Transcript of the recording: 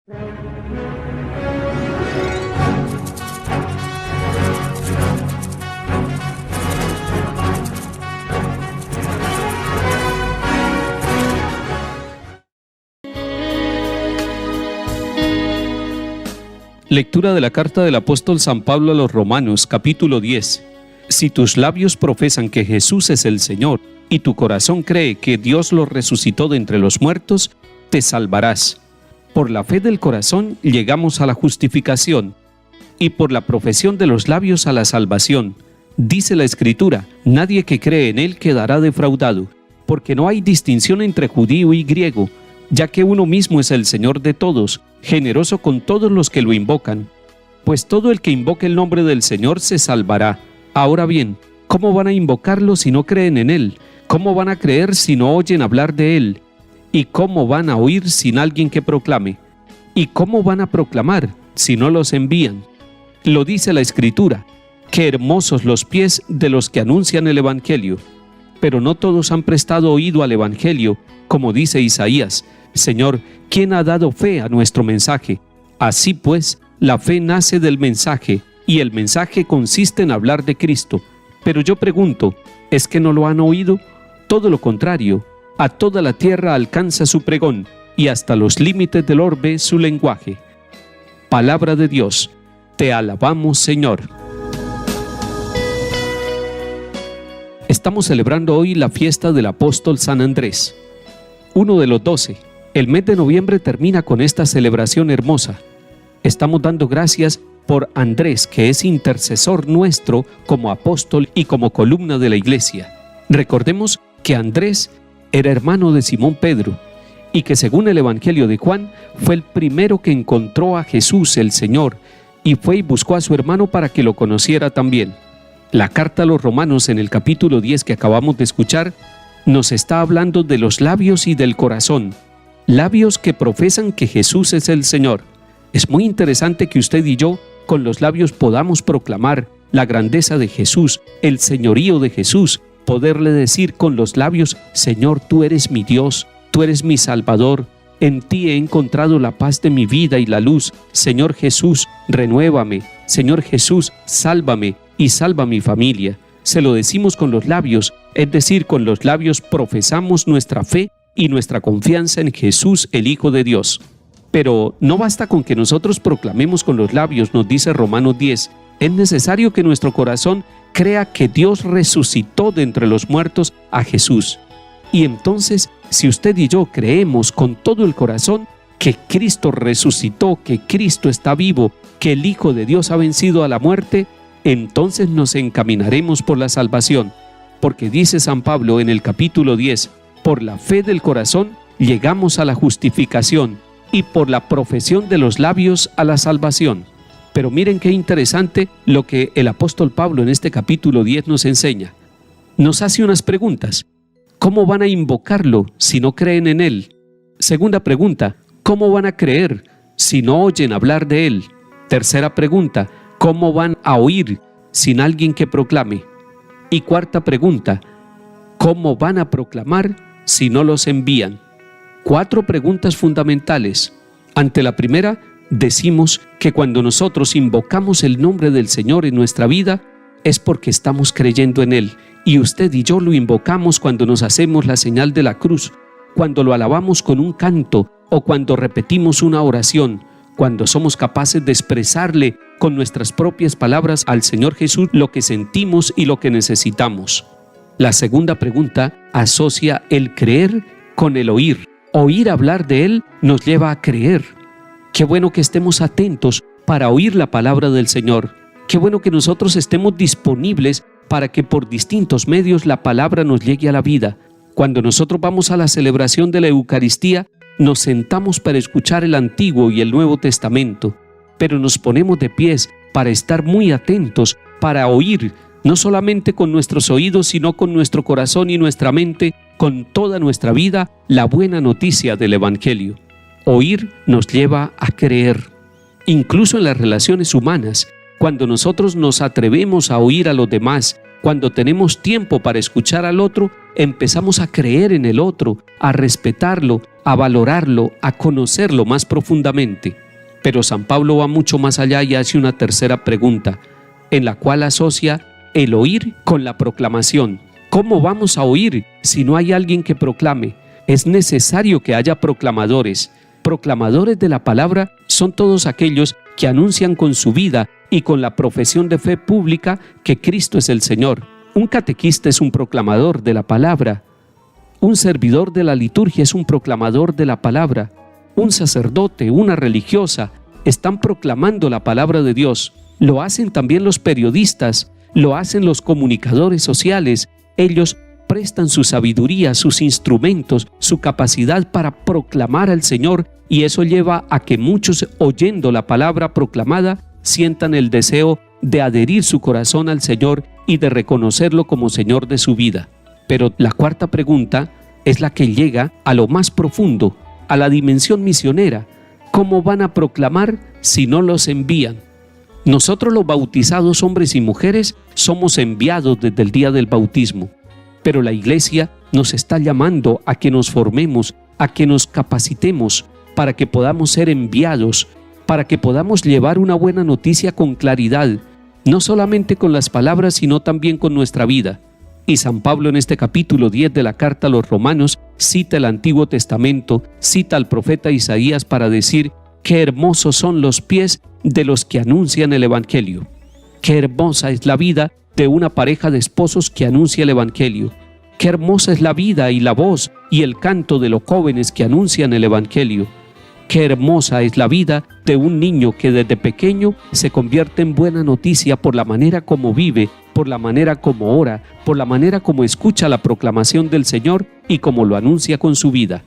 Lectura de la carta del apóstol San Pablo a los Romanos, capítulo 10. Si tus labios profesan que Jesús es el Señor y tu corazón cree que Dios lo resucitó de entre los muertos, te salvarás. Por la fe del corazón llegamos a la justificación y por la profesión de los labios a la salvación. Dice la Escritura, nadie que cree en Él quedará defraudado, porque no hay distinción entre judío y griego, ya que uno mismo es el Señor de todos, generoso con todos los que lo invocan. Pues todo el que invoque el nombre del Señor se salvará. Ahora bien, ¿cómo van a invocarlo si no creen en Él? ¿Cómo van a creer si no oyen hablar de Él? ¿Y cómo van a oír sin alguien que proclame? ¿Y cómo van a proclamar si no los envían? Lo dice la Escritura, qué hermosos los pies de los que anuncian el Evangelio. Pero no todos han prestado oído al Evangelio, como dice Isaías, Señor, ¿quién ha dado fe a nuestro mensaje? Así pues, la fe nace del mensaje, y el mensaje consiste en hablar de Cristo. Pero yo pregunto, ¿es que no lo han oído? Todo lo contrario, a toda la tierra alcanza su pregón, y hasta los límites del orbe su lenguaje. Palabra de Dios, te alabamos, Señor. Estamos celebrando hoy la fiesta del apóstol San Andrés, uno de los 12. El mes de noviembre termina con esta celebración hermosa. Estamos dando gracias por Andrés, que es intercesor nuestro como apóstol y como columna de la iglesia. Recordemos que Andrés era hermano de Simón Pedro y que según el Evangelio de Juan fue el primero que encontró a Jesús el Señor y fue y buscó a su hermano para que lo conociera también. La carta a los Romanos en el capítulo 10 que acabamos de escuchar nos está hablando de los labios y del corazón, labios que profesan que Jesús es el Señor. Es muy interesante que usted y yo con los labios podamos proclamar la grandeza de Jesús, el señorío de Jesús, poderle decir con los labios, Señor, tú eres mi Dios, tú eres mi Salvador, en ti he encontrado la paz de mi vida y la luz. Señor Jesús, renuévame. Señor Jesús, sálvame y salva mi familia. Se lo decimos con los labios, es decir, con los labios profesamos nuestra fe y nuestra confianza en Jesús, el Hijo de Dios. Pero no basta con que nosotros proclamemos con los labios, nos dice Romanos 10, es necesario que nuestro corazón crea que Dios resucitó de entre los muertos a Jesús. Y entonces, si usted y yo creemos con todo el corazón que Cristo resucitó, que Cristo está vivo, que el Hijo de Dios ha vencido a la muerte, entonces nos encaminaremos por la salvación. Porque dice San Pablo en el capítulo 10, por la fe del corazón llegamos a la justificación y por la profesión de los labios a la salvación. Pero miren qué interesante lo que el apóstol Pablo en este capítulo 10 nos enseña. Nos hace unas preguntas. ¿Cómo van a invocarlo si no creen en Él? Segunda pregunta, ¿cómo van a creer si no oyen hablar de Él? Tercera pregunta, ¿cómo van a oír sin alguien que proclame? Y cuarta pregunta, ¿cómo van a proclamar si no los envían? 4 preguntas fundamentales. Ante la primera, decimos que cuando nosotros invocamos el nombre del Señor en nuestra vida, es porque estamos creyendo en Él. Y usted y yo lo invocamos cuando nos hacemos la señal de la cruz, cuando lo alabamos con un canto o cuando repetimos una oración, cuando somos capaces de expresarle con nuestras propias palabras al Señor Jesús lo que sentimos y lo que necesitamos. La segunda pregunta asocia el creer con el oír. Oír hablar de Él nos lleva a creer. Qué bueno que estemos atentos para oír la palabra del Señor. Qué bueno que nosotros estemos disponibles para que por distintos medios la palabra nos llegue a la vida. Cuando nosotros vamos a la celebración de la Eucaristía, nos sentamos para escuchar el Antiguo y el Nuevo Testamento, pero nos ponemos de pies para estar muy atentos, para oír, no solamente con nuestros oídos, sino con nuestro corazón y nuestra mente, con toda nuestra vida, la buena noticia del Evangelio. Oír nos lleva a creer. Incluso en las relaciones humanas, cuando nosotros nos atrevemos a oír a los demás Cuando tenemos tiempo para escuchar al otro, empezamos a creer en el otro, a respetarlo, a valorarlo, a conocerlo más profundamente. Pero San Pablo va mucho más allá y hace una tercera pregunta, en la cual asocia el oír con la proclamación. ¿Cómo vamos a oír si no hay alguien que proclame? Es necesario que haya proclamadores. Proclamadores de la palabra son todos aquellos que anuncian con su vida y con la profesión de fe pública que Cristo es el Señor. Un catequista es un proclamador de la palabra. Un servidor de la liturgia es un proclamador de la palabra. Un sacerdote, una religiosa, están proclamando la palabra de Dios. Lo hacen también los periodistas, lo hacen los comunicadores sociales. Ellos prestan su sabiduría, sus instrumentos, su capacidad para proclamar al Señor, y eso lleva a que muchos, oyendo la palabra proclamada, sientan el deseo de adherir su corazón al Señor y de reconocerlo como Señor de su vida. Pero la cuarta pregunta es la que llega a lo más profundo, a la dimensión misionera. ¿Cómo van a proclamar si no los envían? Nosotros los bautizados, hombres y mujeres, somos enviados desde el día del bautismo, pero la Iglesia nos está llamando a que nos formemos, a que nos capacitemos para que podamos ser enviados, para que podamos llevar una buena noticia con claridad, no solamente con las palabras, sino también con nuestra vida. Y San Pablo en este capítulo 10 de la carta a los Romanos cita el Antiguo Testamento, cita al profeta Isaías para decir: qué hermosos son los pies de los que anuncian el Evangelio. Qué hermosa es la vida de una pareja de esposos que anuncia el Evangelio. Qué hermosa es la vida y la voz y el canto de los jóvenes que anuncian el Evangelio. Qué hermosa es la vida de un niño que desde pequeño se convierte en buena noticia por la manera como vive, por la manera como ora, por la manera como escucha la proclamación del Señor y como lo anuncia con su vida.